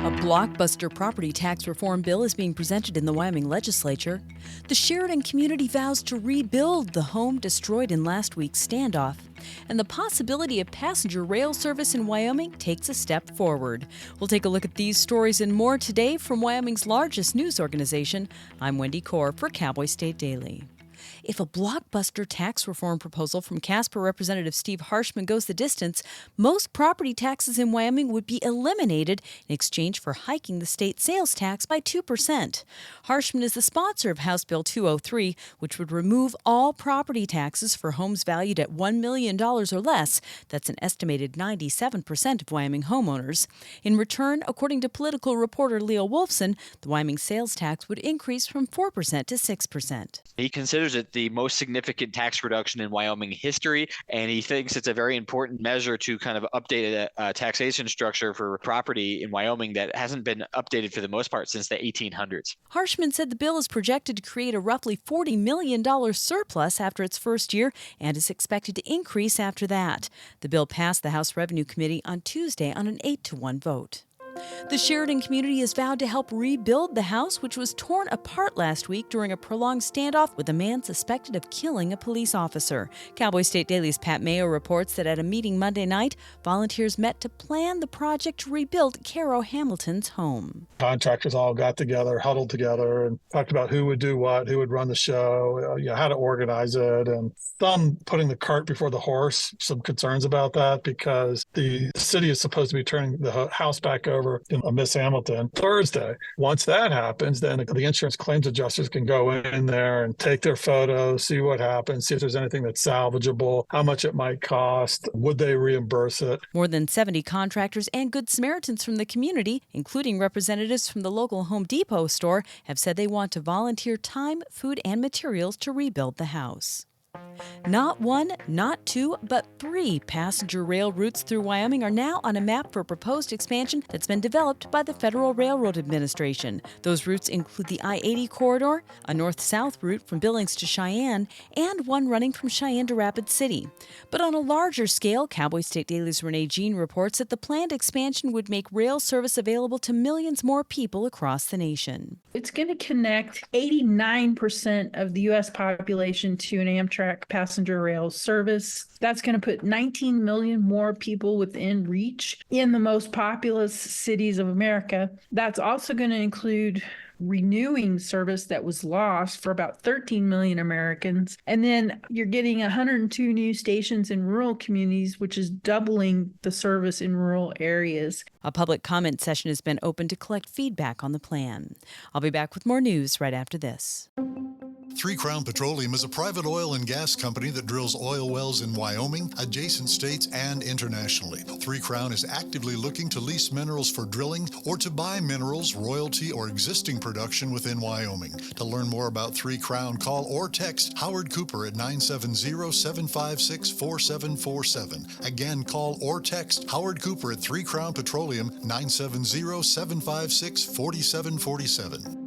A blockbuster property tax reform bill is being presented in the Wyoming legislature. The Sheridan community vows to rebuild the home destroyed in last week's standoff. And the possibility of passenger rail service in Wyoming takes a step forward. We'll take a look at these stories and more today from Wyoming's largest news organization. I'm Wendy Kaur for Cowboy State Daily. If a blockbuster tax reform proposal from Casper Representative Steve Harshman goes the distance, most property taxes in Wyoming would be eliminated in exchange for hiking the state sales tax by 2%. Harshman is the sponsor of House Bill 203, which would remove all property taxes for homes valued at $1 million or less. That's an estimated 97% of Wyoming homeowners. In return, according to political reporter Leo Wolfson, the Wyoming sales tax would increase from 4% to 6%. He considers it the most significant tax reduction in Wyoming history, and he thinks it's a very important measure to kind of update a taxation structure for property in Wyoming that hasn't been updated for the most part since the 1800s. Harshman said the bill is projected to create a roughly $40 million surplus after its first year and is expected to increase after that. The bill passed the House Revenue Committee on Tuesday on an 8-1 vote. The Sheridan community has vowed to help rebuild the house, which was torn apart last week during a prolonged standoff with a man suspected of killing a police officer. Cowboy State Daily's Pat Mayo reports that at a meeting Monday night, volunteers met to plan the project to rebuild Caro Hamilton's home. Contractors all got together, huddled together, and talked about who would do what, who would run the show, how to organize it, and some putting the cart before the horse, some concerns about that because the city is supposed to be turning the house back over to Miss Hamilton Thursday. Once that happens, then the insurance claims adjusters can go in there and take their photos, see what happens, see if there's anything that's salvageable, how much it might cost, would they reimburse it. More than 70 contractors and Good Samaritans from the community, including representatives from the local Home Depot store, have said they want to volunteer time, food, and materials to rebuild the house. Not one, not two, but 3 passenger rail routes through Wyoming are now on a map for a proposed expansion that's been developed by the Federal Railroad Administration. Those routes include the I-80 corridor, a north-south route from Billings to Cheyenne, and one running from Cheyenne to Rapid City. But on a larger scale, Cowboy State Daily's Renee Jean reports that the planned expansion would make rail service available to millions more people across the nation. It's going to connect 89% of the U.S. population to an Amtrak passenger rail service. That's going to put 19 million more people within reach in the most populous cities of America. That's also going to include renewing service that was lost for about 13 million Americans. And then you're getting 102 new stations in rural communities, which is doubling the service in rural areas. A public comment session has been opened to collect feedback on the plan. I'll be back with more news right after this. Three Crown Petroleum is a private oil and gas company that drills oil wells in Wyoming, adjacent states, and internationally. Three Crown is actively looking to lease minerals for drilling or to buy minerals, royalty, or existing production within Wyoming. To learn more about Three Crown, call or text Howard Cooper at 970-756-4747. Again, call or text Howard Cooper at Three Crown Petroleum, 970-756-4747.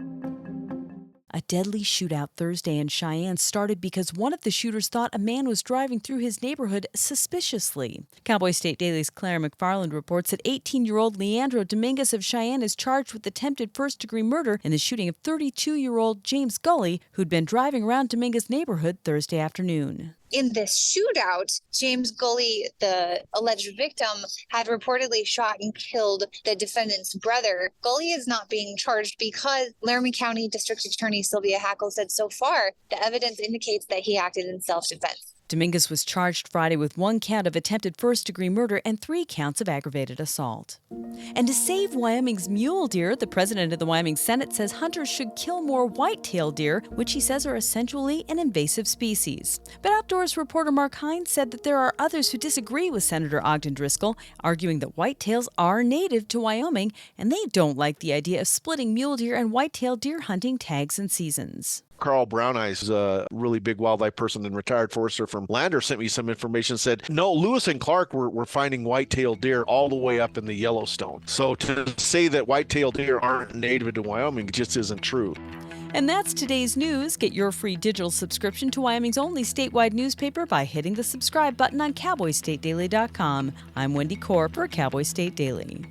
A deadly shootout Thursday in Cheyenne started because one of the shooters thought a man was driving through his neighborhood suspiciously. Cowboy State Daily's Claire McFarland reports that 18-year-old Leandro Dominguez of Cheyenne is charged with attempted first-degree murder in the shooting of 32-year-old James Gully, who'd been driving around Dominguez's neighborhood Thursday afternoon. In this shootout, James Gully, the alleged victim, had reportedly shot and killed the defendant's brother. Gully is not being charged because Laramie County District Attorney Sylvia Hackle said so far the evidence indicates that he acted in self-defense. Dominguez was charged Friday with 1 count of attempted first-degree murder and 3 counts of aggravated assault. And to save Wyoming's mule deer, the president of the Wyoming Senate says hunters should kill more white-tailed deer, which he says are essentially an invasive species. But Outdoors reporter Mark Hines said that there are others who disagree with Senator Ogden Driscoll, arguing that whitetails are native to Wyoming, and they don't like the idea of splitting mule deer and white-tailed deer hunting tags and seasons. Carl Brown Eyes, a really big wildlife person and retired forester from Lander, sent me some information, said, no, Lewis and Clark were finding white-tailed deer all the way up in the Yellowstone. So to say that white-tailed deer aren't native to Wyoming just isn't true. And that's today's news. Get your free digital subscription to Wyoming's only statewide newspaper by hitting the subscribe button on CowboyStateDaily.com. I'm Wendy Kaur for Cowboy State Daily.